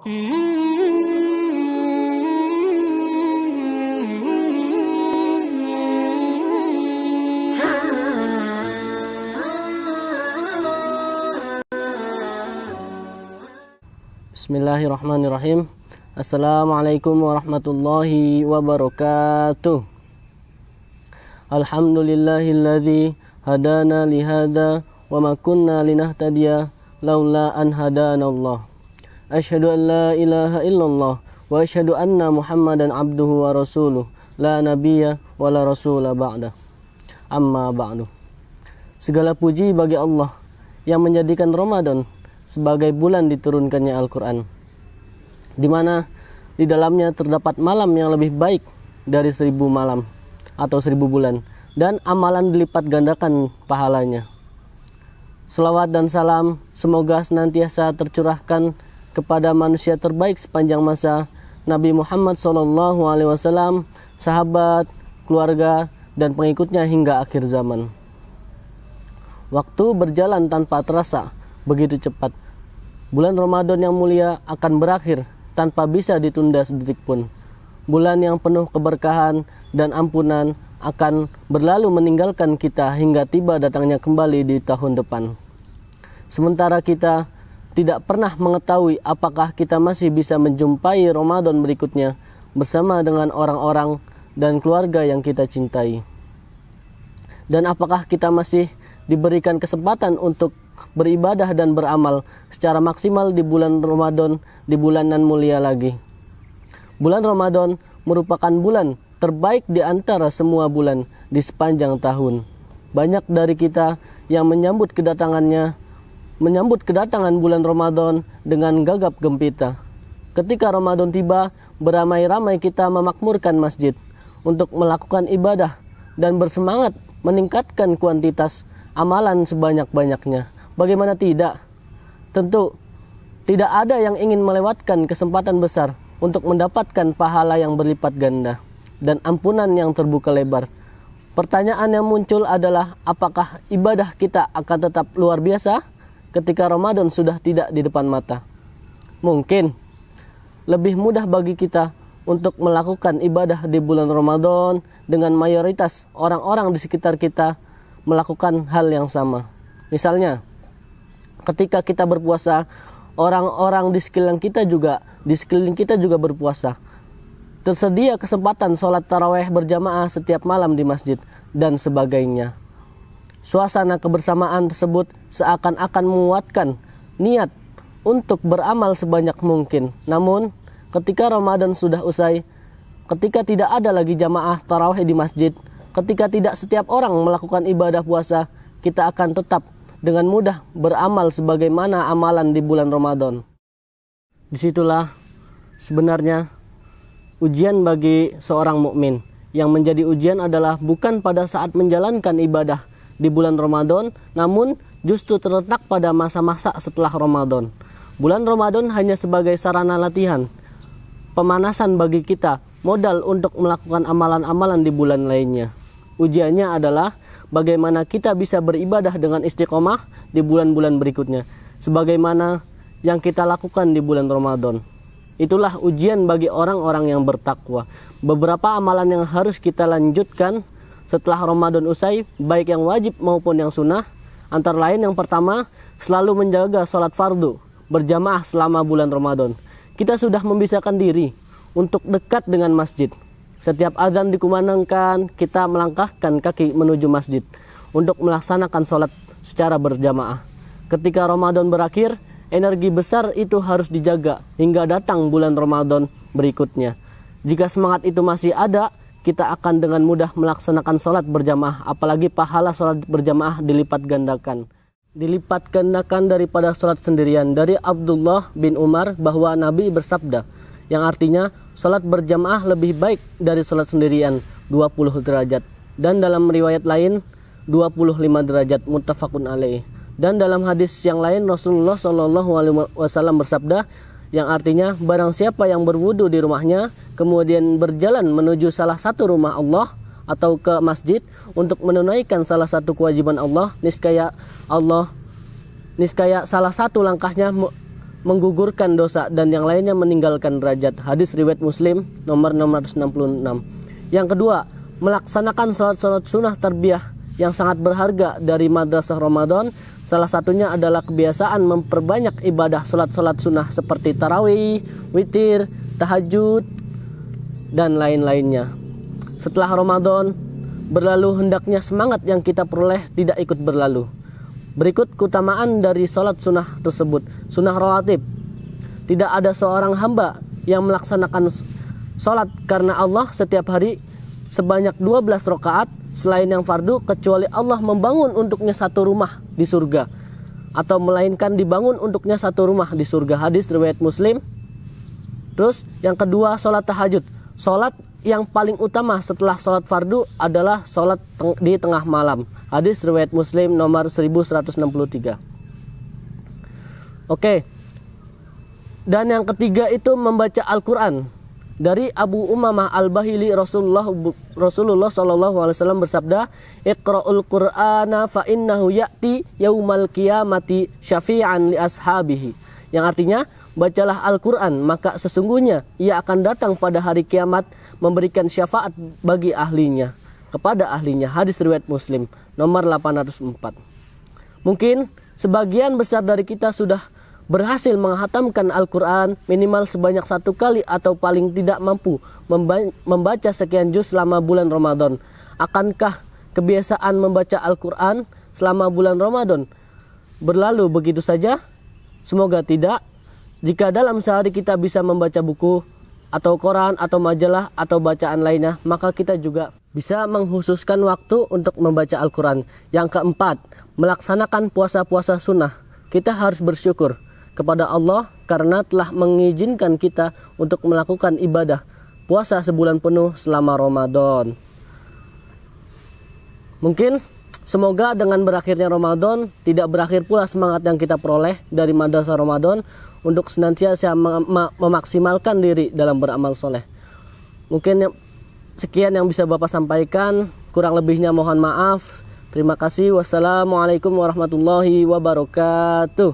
Bismillahirrahmanirrahim. Assalamualaikum warahmatullahi wabarakatuh. Alhamdulillahilladzi hadana lihada wa ma kunna linahtadiya laula an hadanallah. Asyhadu an la ilaha illallah wa asyhadu anna Muhammadan abduhu wa rasuluh la nabiyya wa la rasula ba'da. Amma ba'du. Segala puji bagi Allah yang menjadikan Ramadan sebagai bulan diturunkannya Al-Quran, di mana di dalamnya terdapat malam yang lebih baik dari 1000 malam atau 1000 bulan, dan amalan dilipat gandakan pahalanya. Selawat dan salam semoga senantiasa tercurahkan kepada manusia terbaik sepanjang masa, Nabi Muhammad SAW, sahabat, keluarga, dan pengikutnya hingga akhir zaman. Waktu berjalan tanpa terasa begitu cepat. Bulan Ramadan yang mulia akan berakhir tanpa bisa ditunda sedetik pun. Bulan yang penuh keberkahan dan ampunan akan berlalu meninggalkan kita hingga tiba datangnya kembali di tahun depan. Sementara kita tidak pernah mengetahui apakah kita masih bisa menjumpai Ramadan berikutnya bersama dengan orang-orang dan keluarga yang kita cintai. Dan apakah kita masih diberikan kesempatan untuk beribadah dan beramal secara maksimal di bulan Ramadan, di bulanan mulia lagi. Bulan Ramadan merupakan bulan terbaik di antara semua bulan di sepanjang tahun. Banyak dari kita yang menyambut kedatangan bulan Ramadan dengan gagap gempita. Ketika Ramadan tiba, beramai-ramai kita memakmurkan masjid untuk melakukan ibadah dan bersemangat meningkatkan kuantitas amalan sebanyak-banyaknya. Bagaimana tidak? Tentu tidak ada yang ingin melewatkan kesempatan besar untuk mendapatkan pahala yang berlipat ganda dan ampunan yang terbuka lebar. Pertanyaan yang muncul adalah, apakah ibadah kita akan tetap luar biasa ketika Ramadan sudah tidak di depan mata? Mungkin lebih mudah bagi kita untuk melakukan ibadah di bulan Ramadan dengan mayoritas orang-orang di sekitar kita melakukan hal yang sama. Misalnya, ketika kita berpuasa, orang-orang di sekeliling kita juga berpuasa. Tersedia kesempatan sholat tarawih berjamaah setiap malam di masjid dan sebagainya. Suasana kebersamaan tersebut seakan-akan menguatkan niat untuk beramal sebanyak mungkin. Namun, ketika Ramadan sudah usai, ketika tidak ada lagi jamaah tarawih di masjid, ketika tidak setiap orang melakukan ibadah puasa, kita akan tetap dengan mudah beramal sebagaimana amalan di bulan Ramadan. Disitulah sebenarnya ujian bagi seorang mukmin. Yang menjadi ujian adalah bukan pada saat menjalankan ibadah di bulan Ramadan, namun justru terletak pada masa-masa setelah Ramadan. Bulan Ramadan hanya sebagai sarana latihan, pemanasan bagi kita, modal untuk melakukan amalan-amalan di bulan lainnya. Ujiannya adalah bagaimana kita bisa beribadah dengan istiqomah di bulan-bulan berikutnya, sebagaimana yang kita lakukan di bulan Ramadan. Itulah ujian bagi orang-orang yang bertakwa. Beberapa amalan yang harus kita lanjutkan setelah Ramadan usai, baik yang wajib maupun yang sunnah. Antara lain, yang pertama, selalu menjaga sholat fardu berjamaah selama bulan Ramadan. Kita sudah membiasakan diri untuk dekat dengan masjid. Setiap azan dikumandangkan, kita melangkahkan kaki menuju masjid untuk melaksanakan sholat secara berjamaah. Ketika Ramadan berakhir, energi besar itu harus dijaga hingga datang bulan Ramadan berikutnya. Jika semangat itu masih ada, kita akan dengan mudah melaksanakan sholat berjamaah, apalagi pahala sholat berjamaah dilipat gandakan. Dilipat gandakan daripada sholat sendirian. Dari Abdullah bin Umar bahwa Nabi bersabda, yang artinya sholat berjamaah lebih baik dari sholat sendirian 20 derajat. Dan dalam riwayat lain 25 derajat, muttafaqun alaih. Dan dalam hadis yang lain Rasulullah SAW bersabda, yang artinya barang siapa yang berwudu di rumahnya kemudian berjalan menuju salah satu rumah Allah atau ke masjid untuk menunaikan salah satu kewajiban Allah, niscaya salah satu langkahnya menggugurkan dosa, dan yang lainnya meninggalkan derajat. Hadis riwayat Muslim nomor 666. Yang kedua, melaksanakan salat-salat sunnah tarbiyah yang sangat berharga dari madrasah Ramadan. Salah satunya adalah kebiasaan memperbanyak ibadah salat-salat sunnah seperti tarawih, witir, tahajud, dan lain-lainnya. Setelah Ramadan berlalu, hendaknya semangat yang kita peroleh tidak ikut berlalu. Berikut keutamaan dari salat sunnah tersebut. Sunnah rawatib. Tidak ada seorang hamba yang melaksanakan salat karena Allah setiap hari sebanyak 12 rakaat selain yang fardu, kecuali Allah membangun untuknya satu rumah di surga, atau melainkan dibangun untuknya satu rumah di surga. Hadis riwayat Muslim. Terus yang kedua, salat tahajud. Salat yang paling utama setelah salat fardu adalah salat di tengah malam. Hadis riwayat Muslim nomor 1163. Oke. Dan yang ketiga itu membaca Al-Quran. Dari Abu Umamah Al-Bahili, Rasulullah SAW bersabda, "Iqra'ul Qur'ana fa innahu ya'ti yaumal qiyamati syafi'an li ashabihi." Yang artinya, bacalah Al-Quran, maka sesungguhnya ia akan datang pada hari kiamat memberikan syafaat bagi ahlinya, kepada ahlinya. Hadis riwayat Muslim nomor 804. Mungkin sebagian besar dari kita sudah berhasil menghatamkan Al-Quran minimal sebanyak 1 kali atau paling tidak mampu membaca sekian juz selama bulan Ramadan. Akankah kebiasaan membaca Al-Quran selama bulan Ramadan berlalu begitu saja? Semoga tidak. Jika dalam sehari kita bisa membaca buku atau koran atau majalah atau bacaan lainnya, maka kita juga bisa menghususkan waktu untuk membaca Al-Quran. Yang keempat, melaksanakan puasa-puasa sunnah. Kita harus bersyukur kepada Allah karena telah mengizinkan kita untuk melakukan ibadah puasa sebulan penuh selama Ramadan. Mungkin semoga dengan berakhirnya Ramadan tidak berakhir pula semangat yang kita peroleh dari madrasah Ramadan untuk senantiasa memaksimalkan diri dalam beramal soleh. Mungkin sekian yang bisa Bapak sampaikan, kurang lebihnya mohon maaf. Terima kasih. Wassalamualaikum warahmatullahi wabarakatuh.